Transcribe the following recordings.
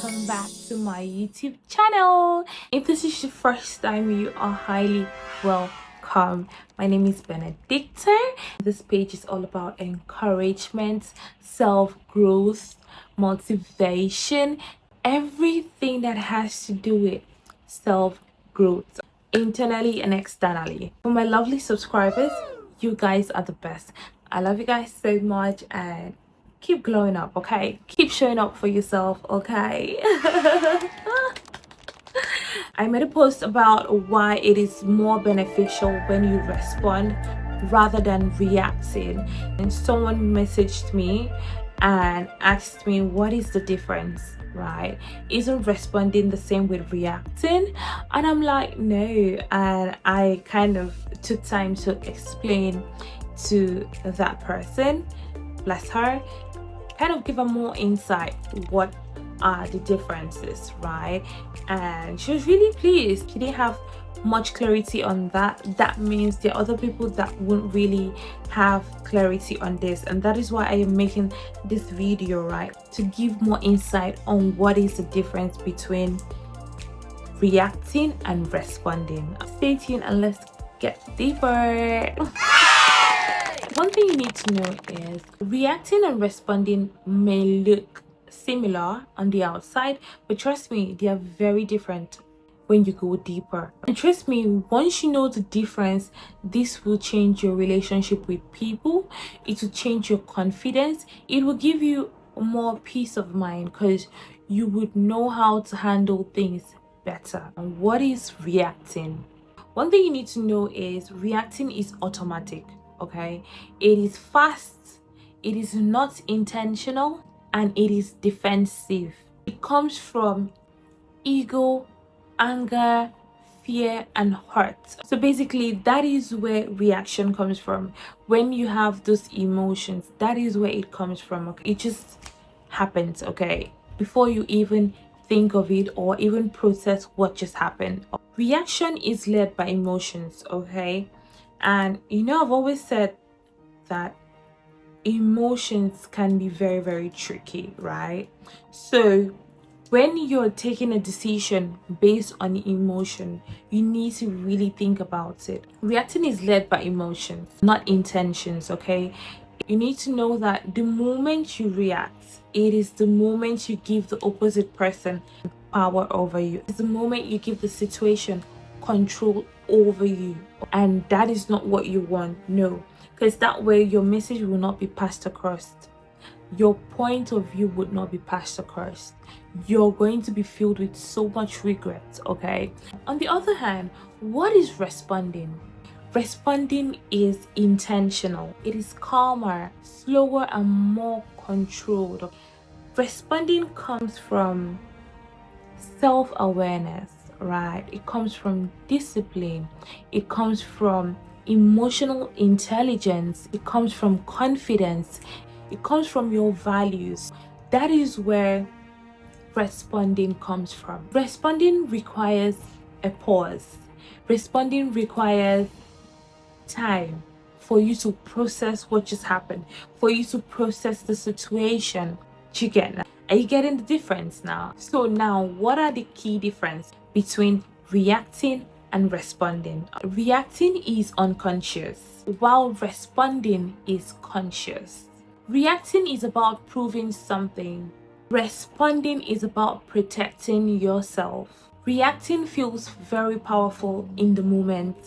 welcome back to my YouTube channel. If this is your first time, you are highly welcome. My name is Benedicta. This page is all about encouragement, self-growth, motivation, everything that has to do with self-growth, internally and externally. For my lovely subscribers, you guys are the best. I love you guys so much, and keep glowing up, okay? Keep showing up for yourself, okay? I made a post about why it is more beneficial when you respond rather than reacting, and someone messaged me and asked me what is the difference, right? Isn't responding the same with reacting? And I'm like, no. And I kind of took time to explain to that person, bless her, kind of give her more insight what are the differences, right? And she was really pleased. She didn't have much clarity on that. That means there are other people that won't really have clarity on this, and that is why I am making this video, right? To give more insight on what is the difference between reacting and responding. Stay tuned and let's get deeper. One thing you need to know is reacting and responding may look similar on the outside, but trust me, they are very different when you go deeper. And trust me, once you know the difference, this will change your relationship with people. It will change your confidence. It will give you more peace of mind because you would know how to handle things better. And what is reacting? One thing you need to know is reacting is automatic. Okay, it is fast, it is not intentional, and it is defensive. It comes from ego, anger, fear, and hurt. So basically, that is where reaction comes from. When you have those emotions, that is where it comes from. Okay, it just happens, okay, before you even think of it or even process what just happened. Reaction is led by emotions, okay? And I've always said that emotions can be very, very tricky, right? So when you're taking a decision based on emotion, you need to really think about it. Reacting is led by emotions, not intentions, okay? You need to know that the moment you react, it is the moment you give the opposite person power over you. It's the moment you give the situation control over you, and that is not what you want. No, because that way your message will not be passed across, your point of view would not be passed across. You're going to be filled with so much regret, okay? On the other hand, what is responding? Responding is intentional. It is calmer, slower, and more controlled. Responding comes from self-awareness, right? It comes from discipline. It comes from emotional intelligence. It comes from confidence. It comes from your values. That is where responding comes from. Responding requires a pause. Responding requires time for you to process what just happened, for you to process the situation. You get? Are you getting the difference now? So now, what are the key difference between reacting and responding? Reacting is unconscious, while responding is conscious. Reacting is about proving something. Responding is about protecting yourself. Reacting feels very powerful in the moment,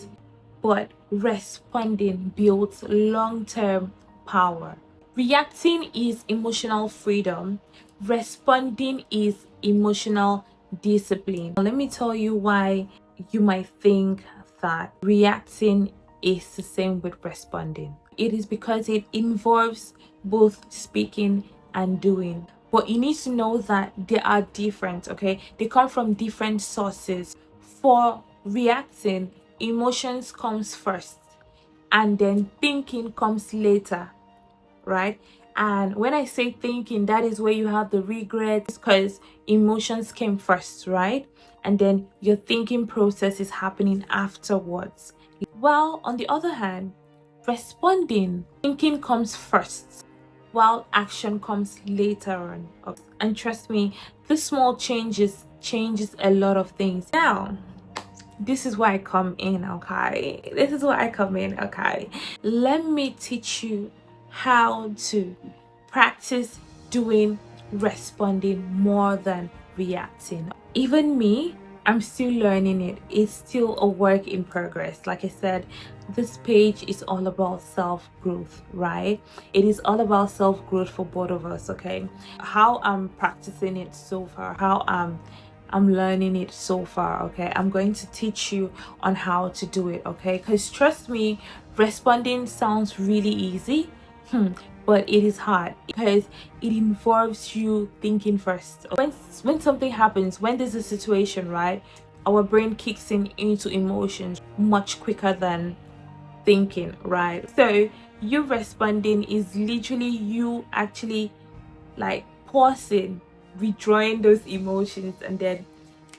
but responding builds long-term power. Reacting is emotional freedom. Responding is emotional discipline. Let me tell you why you might think that reacting is the same with responding. It is because it involves both speaking and doing. But you need to know that they are different, okay? They come from different sources. For reacting, emotions comes first, and then thinking comes later, right? And when I say thinking, that is where you have the regrets, because emotions came first, right? And then your thinking process is happening afterwards. While on the other hand, responding, thinking comes first, while action comes later on. And trust me, this small changes a lot of things. Now, this is where I come in, okay? This is where I come in, okay? Let me teach you how to practice doing responding more than reacting. Even me, I'm still learning it. It's still a work in progress. Like I said, this page is all about self-growth, right? It is all about self-growth for both of us, okay? How I'm practicing it so far, how I'm learning it so far, okay? I'm going to teach you on how to do it, okay? Because trust me, responding sounds really easy, but it is hard because it involves you thinking first. When something happens, when there's a situation, right, our brain kicks into emotions much quicker than thinking, right? So you responding is literally you actually like pausing, withdrawing those emotions, and then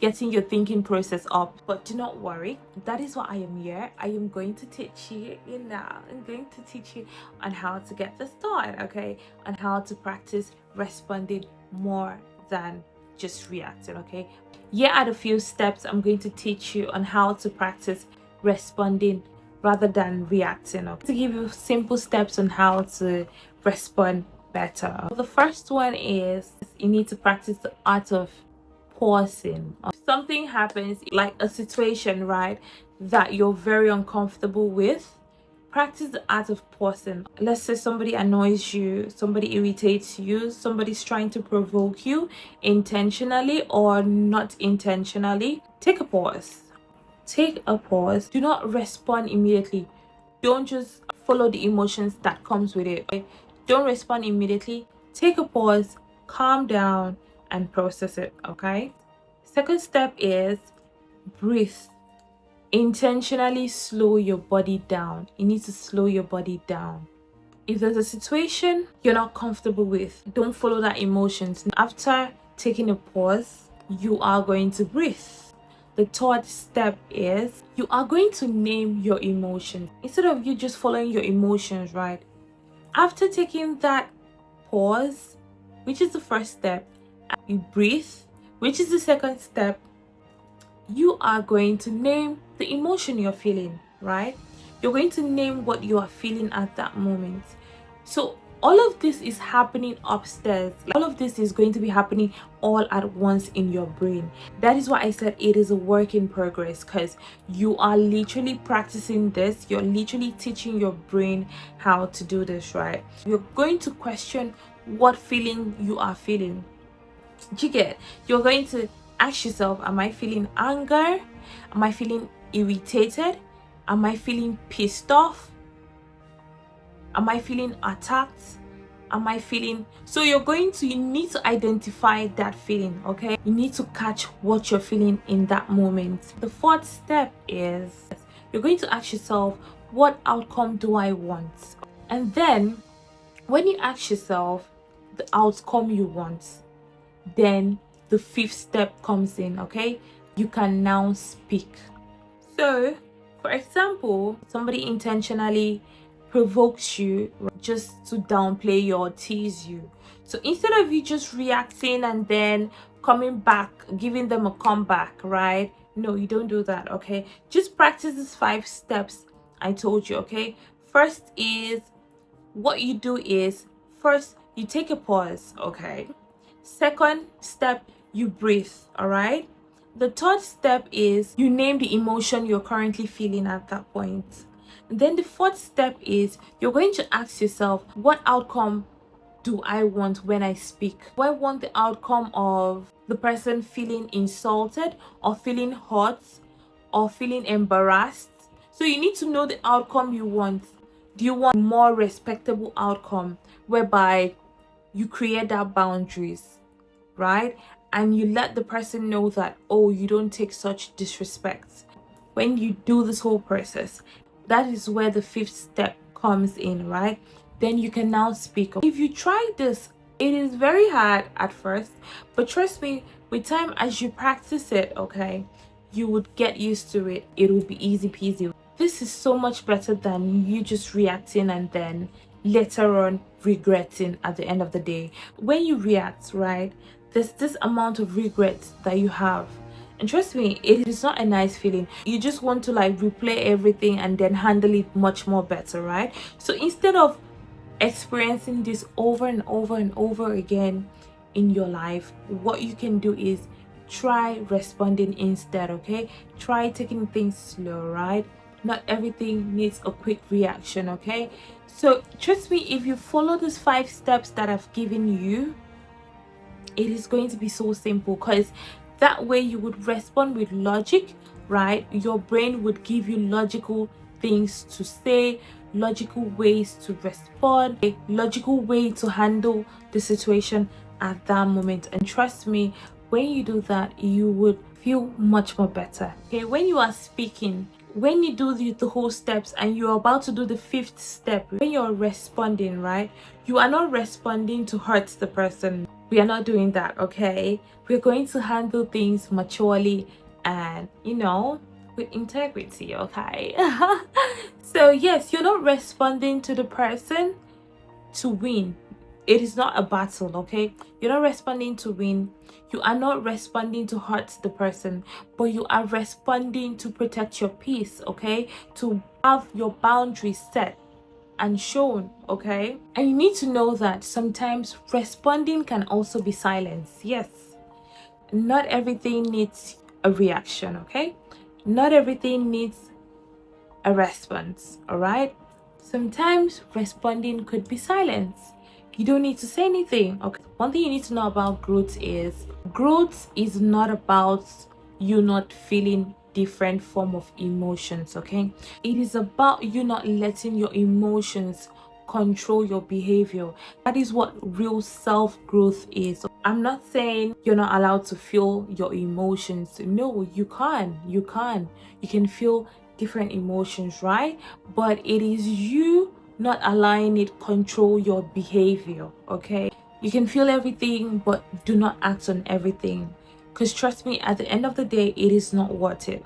getting your thinking process up. But do not worry, that is why I am here. I am going to teach you, I'm going to teach you on how to get this done, okay? On how to practice responding more than just reacting, okay? Here are the few steps I'm going to teach you on how to practice responding rather than reacting, okay? To give you simple steps on how to respond better. The first one is you need to practice the art of pausing. Something happens, like a situation, right, that you're very uncomfortable with, practice the art of pausing. Let's say somebody annoys you, somebody irritates you, somebody's trying to provoke you intentionally or not intentionally. Take a pause. Take a pause. Do not respond immediately. Don't just follow the emotions that comes with it, okay? Don't respond immediately. Take a pause, calm down, and process it, okay? Second step is breathe. Intentionally slow your body down. You need to slow your body down. If there's a situation you're not comfortable with, don't follow that emotions. After taking a pause, you are going to breathe. The third step is you are going to name your emotions. Instead of you just following your emotions, right? After taking that pause, which is the first step, you breathe, which is the second step, you are going to name the emotion you're feeling, right? You're going to name what you are feeling at that moment. So all of this is happening upstairs. All of this is going to be happening all at once in your brain. That is why I said it is a work in progress, because you are literally practicing this. You're literally teaching your brain how to do this, right? You're going to question what feeling you are feeling. You're going to ask yourself, am I feeling anger? Am I feeling irritated? Am I feeling pissed off? Am I feeling attacked? Am I feeling... So you need to identify that feeling, okay? You need to catch what you're feeling in that moment. The fourth step is you're going to ask yourself, what outcome do I want? And then when you ask yourself the outcome you want, then the fifth step comes in, okay? You can now speak. So for example, somebody intentionally provokes you just to downplay you or tease you. So instead of you just reacting and then coming back, giving them a comeback, right? No, you don't do that, okay? Just practice these 5 steps I told you, okay? First is, what you do is, first you take a pause, okay? Second step, you breathe, all right? The third step is you name the emotion you're currently feeling at that point. And then the fourth step is you're going to ask yourself, what outcome do I want when I speak? Do I want the outcome of the person feeling insulted or feeling hurt or feeling embarrassed? So you need to know the outcome you want. Do you want a more respectable outcome whereby you create that boundaries, right? And you let the person know that, oh, you don't take such disrespect. When you do this whole process, that is where the 5th step comes in, right? Then you can now speak. If you try this, it is very hard at first, but trust me, with time, as you practice it, okay, you would get used to it. It will be easy peasy. This is so much better than you just reacting and then later on regretting at the end of the day. When you react, right, there's this amount of regret that you have, and trust me, it is not a nice feeling. You just want to like replay everything and then handle it much more better, right? So instead of experiencing this over and over and over again in your life, what you can do is try responding instead. Okay, try taking things slow, right? Not everything needs a quick reaction. Okay, so trust me, if you follow these 5 steps that I've given you, it is going to be so simple, because that way you would respond with logic, right? Your brain would give you logical things to say, logical ways to respond, a logical way to handle the situation at that moment. And trust me, when you do that, you would feel much more better. Okay, when you are speaking, when you do the whole steps and you're about to do the 5th step, when you're responding, right, you are not responding to hurt the person. We are not doing that. Okay, we're going to handle things maturely and, you know, with integrity. Okay. So yes, you're not responding to the person to win. It is not a battle. Okay, you're not responding to win. You are not responding to hurt the person, but you are responding to protect your peace. Okay, to have your boundaries set and shown. Okay, and you need to know that sometimes responding can also be silence. Yes, not everything needs a reaction. Okay, not everything needs a response. All right, sometimes responding could be silence. You don't need to say anything. Okay, one thing you need to know about growth is not about you not feeling different form of emotions. Okay, it is about you not letting your emotions control your behavior. That is what real self-growth is. I'm not saying you're not allowed to feel your emotions. No, you can feel different emotions, right? But it is you not allowing it control your behavior. Okay, you can feel everything, but do not act on everything, because trust me, at the end of the day, it is not worth it.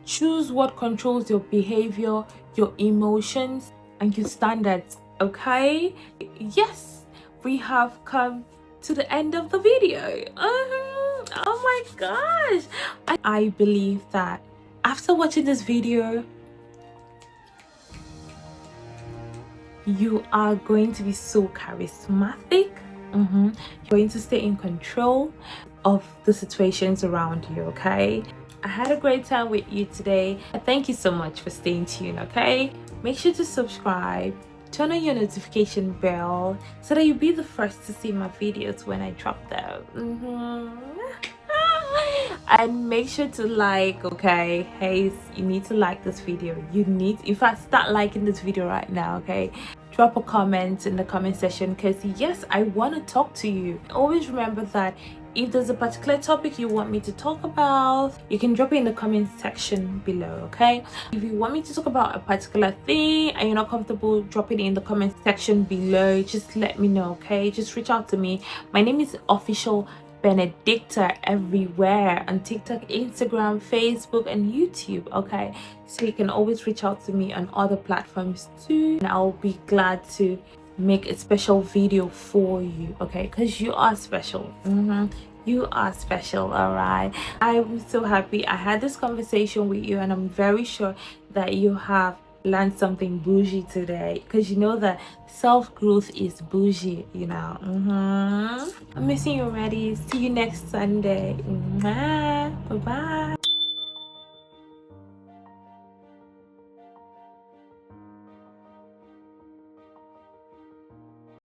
Choose what controls your behavior, your emotions, and your standards. Okay, yes, we have come to the end of the video. Oh my gosh, I believe that after watching this video, you are going to be so charismatic. You're going to stay in control of the situations around you. Okay, I had a great time with you today. Thank you so much for staying tuned. Okay, make sure to subscribe, turn on your notification bell so that you'll be the first to see my videos when I drop them. And make sure to like. Okay, hey, you need to like this video. In fact, start liking this video right now. Okay, drop a comment in the comment section, because yes, I want to talk to you. Always remember that if there's a particular topic you want me to talk about, you can drop it in the comment section below. Okay, if you want me to talk about a particular thing and you're not comfortable dropping it in the comment section below, just let me know. Okay, just reach out to me. My name is Official Benedicta everywhere, on TikTok, Instagram, Facebook, and YouTube. Okay, so you can always reach out to me on other platforms too, and I'll be glad to make a special video for you. Okay, because you are special. You are special. All right, I'm so happy I had this conversation with you, and I'm very sure that you have learned something bougie today, because you know that self-growth is bougie, you know. I'm missing you already. See you next Sunday. Bye bye.